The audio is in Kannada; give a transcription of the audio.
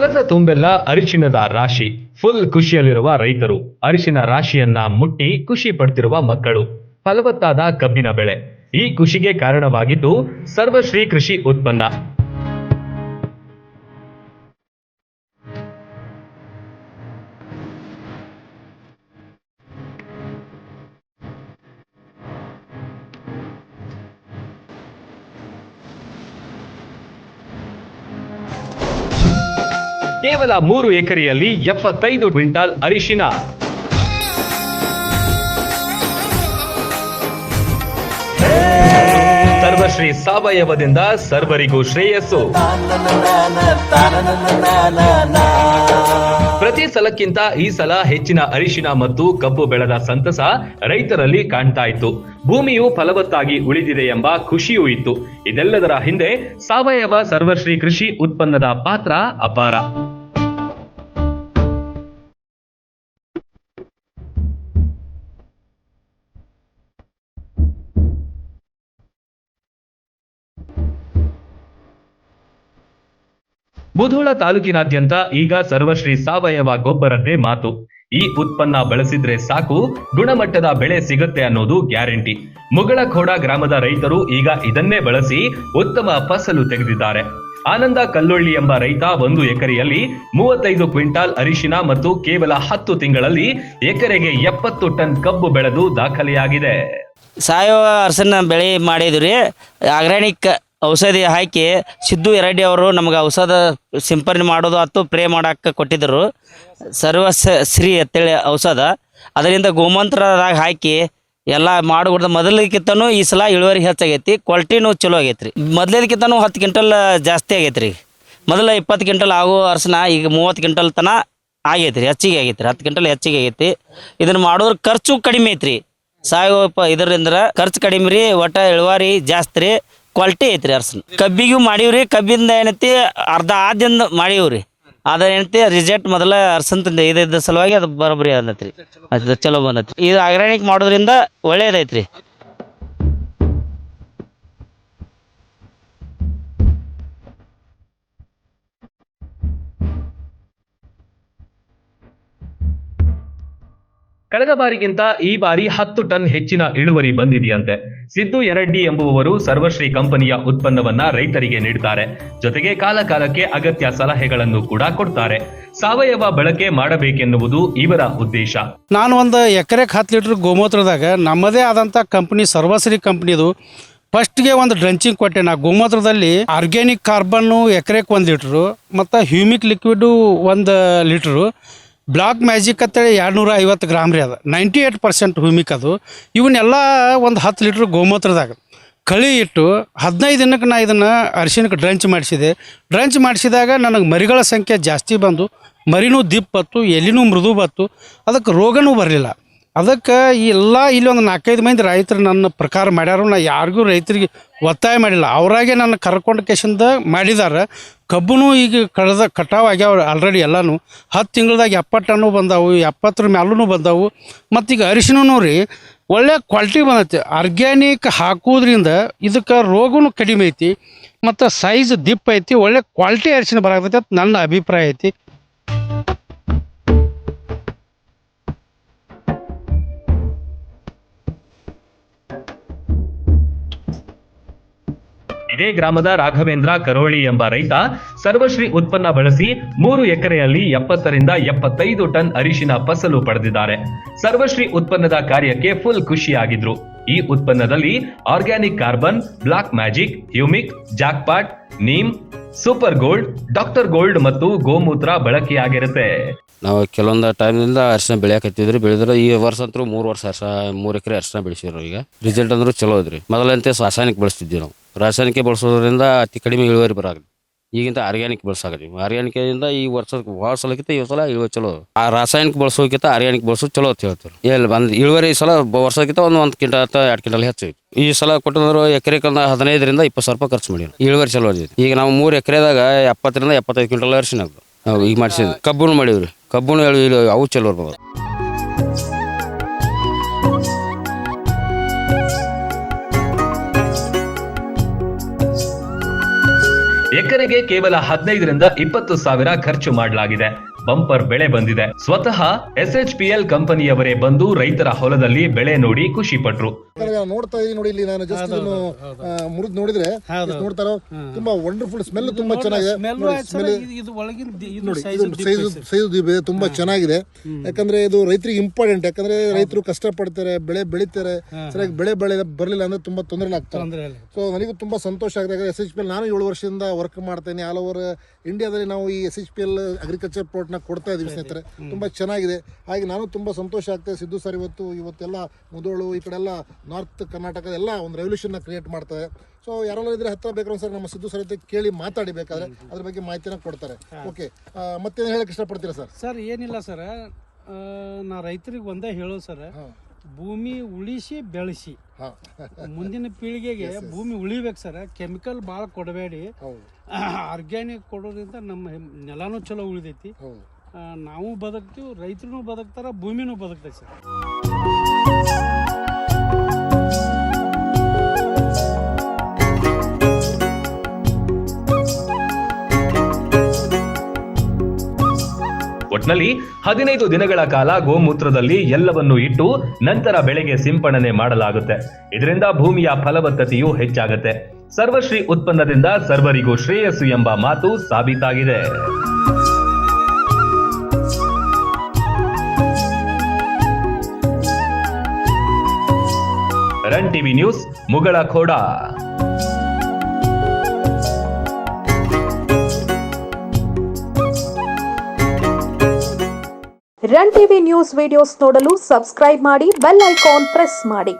ಹೊಲದ ತುಂಬೆಲ್ಲ ಅರಿಶಿಣದ ರಾಶಿ. ಫುಲ್ ಖುಷಿಯಲ್ಲಿರುವ ರೈತರು, ಅರಿಶಿನ ರಾಶಿಯನ್ನ ಮುಟ್ಟಿ ಖುಷಿ ಪಡ್ತಿರುವ ಮಕ್ಕಳು, ಫಲವತ್ತಾದ ಕಬ್ಬಿನ ಬೆಳೆ. ಈ ಖುಷಿಗೆ ಕಾರಣವಾಗಿದ್ದು ಸರ್ವಶ್ರೀ ಕೃಷಿ ಉತ್ಪನ್ನ. ಕೇವಲ 3 ಎಕರೆಯಲ್ಲಿ 75 ಕ್ವಿಂಟಾಲ್ ಅರಿಶಿನ. ಸರ್ವಶ್ರೀ ಸಾವಯವದಿಂದ ಸರ್ವರಿಗೂ ಶ್ರೇಯಸ್ಸು. ಪ್ರತಿ ಸಲಕ್ಕಿಂತ ಈ ಸಲ ಹೆಚ್ಚಿನ ಅರಿಶಿನ ಮತ್ತು ಕಬ್ಬು ಬೆಳೆದ ಸಂತಸ ರೈತರಲ್ಲಿ ಕಾಣ್ತಾ ಇತ್ತು. ಭೂಮಿಯು ಫಲವತ್ತಾಗಿ ಉಳಿದಿದೆ ಎಂಬ ಖುಷಿಯೂ ಇತ್ತು. ಇದೆಲ್ಲದರ ಹಿಂದೆ ಸಾವಯವ ಸರ್ವಶ್ರೀ ಕೃಷಿ ಉತ್ಪನ್ನದ ಪಾತ್ರ ಅಪಾರ. ಮುಧೋಳ ತಾಲೂಕಿನಾದ್ಯಂತ ಈಗ ಸರ್ವಶ್ರೀ ಸಾವಯವ ಗೊಬ್ಬರದ್ದೇ ಮಾತು. ಈ ಉತ್ಪನ್ನ ಬಳಸಿದ್ರೆ ಸಾಕು, ಗುಣಮಟ್ಟದ ಬೆಳೆ ಸಿಗುತ್ತೆ ಅನ್ನೋದು ಗ್ಯಾರಂಟಿ. ಮುಗಳಖೋಡ ಗ್ರಾಮದ ರೈತರು ಈಗ ಇದನ್ನೇ ಬಳಸಿ ಉತ್ತಮ ಫಸಲು ತೆಗೆದಿದ್ದಾರೆ. ಆನಂದ ಕಲ್ಲೊಳ್ಳಿ ಎಂಬ ರೈತ 1 ಎಕರೆಯಲ್ಲಿ 35 ಕ್ವಿಂಟಾಲ್ ಅರಿಶಿನ ಮತ್ತು ಕೇವಲ 10 ತಿಂಗಳಲ್ಲಿ ಎಕರೆಗೆ 70 ಟನ್ ಕಬ್ಬು ಬೆಳೆದು ದಾಖಲೆಯಾಗಿದೆ. ಸಾವಯವ ಅರಿಶಿನ ಬೆಳೆ ಮಾಡಿದ್ರಿ. ಆರ್ಗ್ಯಾನಿಕ್ ಔಷಧಿ ಹಾಕಿ ಸಿದ್ದು ಎರಡ್ಡಿ ಅವರು ನಮ್ಗೆ ಔಷಧ ಸಿಂಪರಣೆ ಮಾಡೋದು ಅಥವಾ ಪ್ರೇ ಮಾಡಕ್ಕೆ ಕೊಟ್ಟಿದ್ದರು. ಸರ್ವಶ್ರೀ ಅಂತೇಳಿ ಔಷಧ, ಅದರಿಂದ ಗೋಮೂತ್ರದಾಗ ಹಾಕಿ ಎಲ್ಲ ಮಾಡಿಬಿಡ್ದು. ಮೊದಲಿಗಿಂತನೂ ಈ ಸಲ ಇಳುವರಿ ಹೆಚ್ಚಾಗೈತಿ, ಕ್ವಾಲಿಟಿನೂ ಚಲೋ ಆಗೈತೆ ರೀ. ಮೊದಲಿಗಿಂತನೂ 10 ಕ್ವಿಂಟಲ್ ಜಾಸ್ತಿ ಆಗೈತೆ ರೀ. ಮೊದಲ 20 ಕ್ವಿಂಟಲ್ ಆಗೋ ಅರಿಶಿನ ಈಗ 30 ಕ್ವಿಂಟಲ್ ತನ ಆಗೈತೆ ರೀ, ಹೆಚ್ಚಿಗೆ ಆಗೈತೆ ರೀ. 10 ಕ್ವಿಂಟಲ್ ಹೆಚ್ಚಿಗೆ ಆಗೈತಿ. ಇದನ್ನು ಮಾಡೋದ್ರ ಖರ್ಚು ಕಡಿಮೆ ಐತೆ ರೀ. ಸಾವಯವ ಇದರಿಂದ ಖರ್ಚು ಕಡಿಮೆ ರೀ, ಒಟ್ಟ ಇಳುವರಿ ಜಾಸ್ತಿ ರೀ, ಕ್ವಾಲಿಟಿ ಐತ್ರಿ ಅರ್ಸನ್. ಕಬ್ಬಿಗೂ ಮಾಡೀವ್ರಿ. ಕಬ್ಬಿಂದ ಏನೈತಿ ಅರ್ಧ ಆದಿಂದ ಮಾಡೀವ್ರಿ. ಅದ ಏನೈತಿ ರಿಸಲ್ಟ್ ಮೊದಲ ಅರ್ಸಂತ ಇದ್ದ ಸಲುವಾಗಿ ಅದು ಬರೋಬ್ಬರಿ ಅನ್ನತ್ರಿ, ಅದು ಚಲೋ ಬಂದತ್ರಿ. ಇದು ಆರ್ಗ್ಯಾನಿಕ್ ಮಾಡೋದ್ರಿಂದ ಒಳ್ಳೇದೈತ್ರಿ. ಕಳೆದ ಬಾರಿಗಿಂತ ಈ ಬಾರಿ 10 ಟನ್ ಹೆಚ್ಚಿನ ಇಳುವರಿ ಬಂದಿದೆಯಂತೆ. ಸಿದ್ದು ಎರಡ್ಡಿ ಎಂಬುವವರು ಸರ್ವಶ್ರೀ ಕಂಪನಿಯ ಉತ್ಪನ್ನವನ್ನ ರೈತರಿಗೆ ನೀಡುತ್ತಾರೆ. ಜೊತೆಗೆ ಕಾಲಕಾಲಕ್ಕೆ ಅಗತ್ಯ ಸಲಹೆಗಳನ್ನು ಕೂಡ ಕೊಡ್ತಾರೆ. ಸಾವಯವ ಬಳಕೆ ಮಾಡಬೇಕೆನ್ನುವುದು ಇವರ ಉದ್ದೇಶ. ನಾನು ಒಂದು ಎಕರೆಗೆ 10 ಲೀಟರ್ ಗೋಮೂತ್ರದಾಗ ನಮ್ಮದೇ ಆದಂಥ ಕಂಪ್ನಿ ಸರ್ವಶ್ರೀ ಕಂಪ್ನಿದು ಫಸ್ಟ್ಗೆ ಒಂದು ಡ್ರಂಚಿಂಗ್ ಕೊಟ್ಟೆ. ನಾ ಗೋಮೂತ್ರದಲ್ಲಿ ಆರ್ಗ್ಯಾನಿಕ್ ಕಾರ್ಬನ್ನು ಎಕರೆಗೆ 1 ಲೀಟ್ರು ಮತ್ತು humic liquid 1 litre, black magic ಅಂತೇಳಿ 250 ಗ್ರಾಮ್ ರೀ. ಅದು 98% ಹ್ಯೂಮಿಕ್. ಅದು ಇವನ್ನೆಲ್ಲ ಒಂದು 10 ಲೀಟ್ರ್ ಗೋಮೂತ್ರದಾಗ ಕಳಿ ಇಟ್ಟು 15 ದಿನಕ್ಕೆ ನಾ ಇದನ್ನು ಅರಿಶಿನಕ್ಕೆ ಡ್ರಂಚ್ ಮಾಡಿಸಿದೆ. ಡ್ರಂಚ್ ಮಾಡಿಸಿದಾಗ ನನಗೆ ಮರಿಗಳ ಸಂಖ್ಯೆ ಜಾಸ್ತಿ ಬಂದು, ಮರಿನೂ ದಿಪ್ ಬತ್ತು, ಎಲಿನೂ ಮೃದು ಬತ್ತು, ಅದಕ್ಕೆ ರೋಗನೂ ಬರಲಿಲ್ಲ. ಅದಕ್ಕೆ ಎಲ್ಲ ಇಲ್ಲಿ ಒಂದು 4-5 ಮಂದಿ ರೈತರು ನನ್ನ ಪ್ರಕಾರ ಮಾಡ್ಯಾರು. ನಾ ಯಾರಿಗೂ ರೈತರಿಗೆ ಒತ್ತಾಯ ಮಾಡಿಲ್ಲ, ಅವರಾಗೆ ನನ್ನ ಕರ್ಕೊಂಡು ಕೇಸಿಂದ ಮಾಡಿದ್ದಾರೆ. ಕಬ್ಬು ಈಗ ಕಟಾವು ಆಗ್ಯಾವ ಆಲ್ರೆಡಿ. ಎಲ್ಲನೂ 10 ತಿಂಗಳದಾಗ 70 ಟನ್ನು ಬಂದಾವು, 70 ಮ್ಯಾಲೂ ಬಂದಾವು. ಮತ್ತು ಈಗ ಅರಿಶಿನೂ ರೀ ಒಳ್ಳೆ ಕ್ವಾಲಿಟಿ ಬಂದೈತಿ. ಆರ್ಗ್ಯಾನಿಕ್ ಹಾಕೋದ್ರಿಂದ ಇದಕ್ಕೆ ರೋಗನೂ ಕಡಿಮೆ ಐತಿ ಮತ್ತು ಸೈಜ್ ದಿಪ್ ಐತಿ. ಒಳ್ಳೆ ಕ್ವಾಲಿಟಿ ಅರಿಶಿನ ಬರಾಕತೈತಿ ಅಂತ ನನ್ನ ಅಭಿಪ್ರಾಯ ಐತಿ. ಇದೇ ಗ್ರಾಮದ ರಾಘವೇಂದ್ರ ಕರೋಳಿ ಎಂಬ ರೈತ ಸರ್ವಶ್ರೀ ಉತ್ಪನ್ನ ಬಳಸಿ 3 ಎಕರೆಯಲ್ಲಿ 70 ರಿಂದ 75 ಟನ್ ಅರಿಶಿನ ಫಸಲು ಪಡೆದಿದ್ದಾರೆ. ಸರ್ವಶ್ರೀ ಉತ್ಪನ್ನದ ಕಾರ್ಯಕ್ಕೆ ಫುಲ್ ಖುಷಿಯಾಗಿದ್ರು. ಈ ಉತ್ಪನ್ನದಲ್ಲಿ organic carbon, black magic, humic, jackpot, neem, super gold, doctor gold ಮತ್ತು ಗೋಮೂತ್ರ ಬಳಕೆಯಾಗಿರುತ್ತೆ. ನಾವು ಕೆಲವೊಂದು ಟೈಮ್ನಿಂದ ಅರಿಶಿನ ಬೆಳೆಯಕತ್ತಿದ್ರಿ. ಬೆಳೆದ್ರೆ ಈ ವರ್ಷ ಅಂತೂ 3 ವರ್ಷ 3 ಎಕರೆ ಅರಿಶಿನ ಬೆಳೆಸಿದ್ರು. ಈಗ ರಿಸಲ್ಟ್ ಅಂದ್ರೂ ಚಲೋ ಇದ್ರಿ. ಮೊದಲಂತೆ ರಾಸಾಯನಿಕ ಬಳಸ್ತಿದ್ವಿ ನಾವು. ರಾಸಾಯನಿಕ ಬಳಸೋದ್ರಿಂದ ಅತಿ ಕಡಿಮೆ ಇಳುವರಿ ಬರಾಗ್ರಿ. ಈಗಿಂತ ಆರ್ಗ್ಯಾನಿಕ್ ಬಳಸಾಗ್ರಿ. ಆರ್ಗ್ಯಾನಿಕಿಂದ ಈ ವರ್ಷ ಭಾಳ ಸಲಕ್ಕಿಂತ ಈ ಸಲ ಇಳುವರಿ ಚಲೋ. ಆ ರಾಸಾಯನಿಕ ಬಳಸೋಕ್ಕಿಂತ ಆರ್ಗ್ಯಾನಿಕ್ ಬಳಸೋದು ಚಲೋ ಅಂತ ಹೇಳ್ತಾರೆ. ಎಲ್ಲಿ ಬಂದು ಇಳುವರಿ ಈ ಸಲ ವರ್ಷಕ್ಕಿಂತ 1 ಕ್ವಿಂಟಲ್ ಅಥವಾ 2 ಕ್ವಿಂಟಲ್ ಹೆಚ್ಚು. ಈ ಸಲ ಕೊಟ್ಟಂದ್ರೆ ಎಕರೆಗೆ 15 ರಿಂದ 20 ಸಾವಿರ ರೂಪಾಯಿ ಖರ್ಚು ಮಾಡಿ ಇಳುವರಿ ಚಲೋ ಐತಿ. ಈಗ ನಾವು 3 ಎಕರೆದಾಗ 70 ರಿಂದ 75 ಕ್ವಿಂಟಲ್ ಅರಿಶಿನ ನಾವು ಈಗ ಮಾಡಿಸಿದ್ವಿ. ಕಬ್ಬುನು ಮಾಡೀವ್ರಿ. ಕಬ್ಬುನು ಅವು ಚಲೋ ಇರ್ಬೋದು. ಎಕರೆಗೆ ಕೇವಲ 15ರಿಂದ 20 ಸಾವಿರ ಖರ್ಚು ಮಾಡಲಾಗಿದೆ. ಬಂಪರ್ ಬೆಳೆ ಬಂದಿದೆ. ಸ್ವತಃ SHPL ಕಂಪನಿಯವರೇ ಬಂದು ರೈತರ ಹೊಲದಲ್ಲಿ ಬೆಳೆ ನೋಡಿ ಖುಷಿ ಪಟ್ರು. ನೋಡ್ತಾ ಇದೀನಿ ನೋಡಿ, ಇಲ್ಲಿ ನಾನು ಜಸ್ಟ್ ಇದನ್ನು ಮುರಿದು ನೋಡಿದ್ರೆ ನೋಡ್ತಾರೋ ತುಂಬಾ ವಂಡರ್ಫುಲ್ ಸ್ಮೆಲ್, ತುಂಬಾ ಚೆನ್ನಾಗಿದೆ ನೋಡಿ. ಸೈಜ್ ತುಂಬಾ ಚೆನ್ನಾಗಿದೆ. ಯಾಕಂದ್ರೆ ಇದು ರೈತರಿಗೆ ಇಂಪಾರ್ಟೆಂಟ್. ಯಾಕಂದ್ರೆ ರೈತರು ಕಷ್ಟ ಪಡ್ತಾರೆ, ಬೆಳೆ ಬೆಳಿತಾರೆ, ಸರಿಯಾಗಿ ಬೆಳೆ ಬರ್ಲಿಲ್ಲ ಅಂದ್ರೆ ತುಂಬಾ ತೊಂದರೆ ಆಗ್ತಾರೆ. ಸೊ ನನಗೂ ತುಂಬಾ ಸಂತೋಷ ಆಗಿದೆ. SHPL ನಾನು 7 ವರ್ಷದಿಂದ ವರ್ಕ್ ಮಾಡ್ತೇನೆ. ಆಲ್ ಓವರ್ ಇಂಡಿಯಾದಲ್ಲಿ ನಾವು ಈ SHPL ಅಗ್ರಿಕಲ್ಚರ್ ಪ್ರೋಡಕ್ಟ್ ನ ಕೊಡ್ತಾ ಇದೀವಿ ಸ್ನೇಹಿತರೆ. ತುಂಬಾ ಚೆನ್ನಾಗಿದೆ. ಹಾಗೆ ನಾನು ತುಂಬಾ ಸಂತೋಷ ಆಗ್ತದೆ. ಸಿದ್ದು ಸರ್ ಇವತ್ತೆಲ್ಲ ಮುದೋಳು ಈ ಕಡೆ ಎಲ್ಲ ನಾರ್ತ್ ಕರ್ನಾಟಕದ ಎಲ್ಲ ಒಂದು ರೆವಲ್ಯೂಷನ್ ಕ್ರಿಯೇಟ್ ಮಾಡ್ತಾರೆ. ಸೊ ಯಾರೆಲ್ಲ ಇದ್ರೆ ಹತ್ರ ಬೇಕಾದ್ರೆ ಸರ್ ನಮ್ಮ ಸಿದ್ದು ಸರ್ ಕೇಳಿ ಮಾತಾಡಿ, ಬೇಕಾದ್ರೆ ಅದ್ರ ಬಗ್ಗೆ ಮಾಹಿತಿನ ಕೊಡ್ತಾರೆ. ಓಕೆ, ಮತ್ತೇನು ಹೇಳಕ್ ಇಷ್ಟಪಡ್ತೀರಾ ಸರ್? ಸರ್ ಏನಿಲ್ಲ ಸರ್, ನಾ ರೈತರಿಗೆ ಒಂದೇ ಹೇಳೋದು ಸರ್, ಭೂಮಿ ಉಳಿಸಿ ಬೆಳೆಸಿ. ಮುಂದಿನ ಪೀಳಿಗೆಗೆ ಭೂಮಿ ಉಳಿಬೇಕು ಸರ್. ಕೆಮಿಕಲ್ ಭಾಳ ಕೊಡಬೇಡಿ. ಆರ್ಗ್ಯಾನಿಕ್ ಕೊಡೋದ್ರಿಂದ ನಮ್ಮ ನೆಲನೂ ಚಲೋ ಉಳಿದೈತಿ. ನಾವು ಬದುಕ್ತೀವಿ, ರೈತರು ಬದುಕ್ತಾರ, ಭೂಮಿನೂ ಬದುಕ್ತೈತಿ ಸರ್. ಒಟ್ನಲ್ಲಿ 15 ದಿನಗಳ ಕಾಲ ಗೋಮೂತ್ರದಲ್ಲಿ ಎಲ್ಲವನ್ನು ಇಟ್ಟು ನಂತರ ಬೆಳೆಗೆ ಸಿಂಪಡಣೆ ಮಾಡಲಾಗುತ್ತೆ. ಇದರಿಂದ ಭೂಮಿಯ ಫಲವತ್ತತೆಯು ಹೆಚ್ಚಾಗುತ್ತೆ. ಸರ್ವಶ್ರೀ ಉತ್ಪನ್ನದಿಂದ ಸರ್ವರಿಗೂ ಶ್ರೇಯಸ್ಸು ಎಂಬ ಮಾತು ಸಾಬೀತಾಗಿದೆ. Run TV news, Mugalkhod. Run TV news videos ನೋಡಲು ಸಬ್ಸ್ಕ್ರೈಬ್ ಮಾಡಿ, ಬೆಲ್ ಐಕಾನ್ ಪ್ರೆಸ್ ಮಾಡಿ.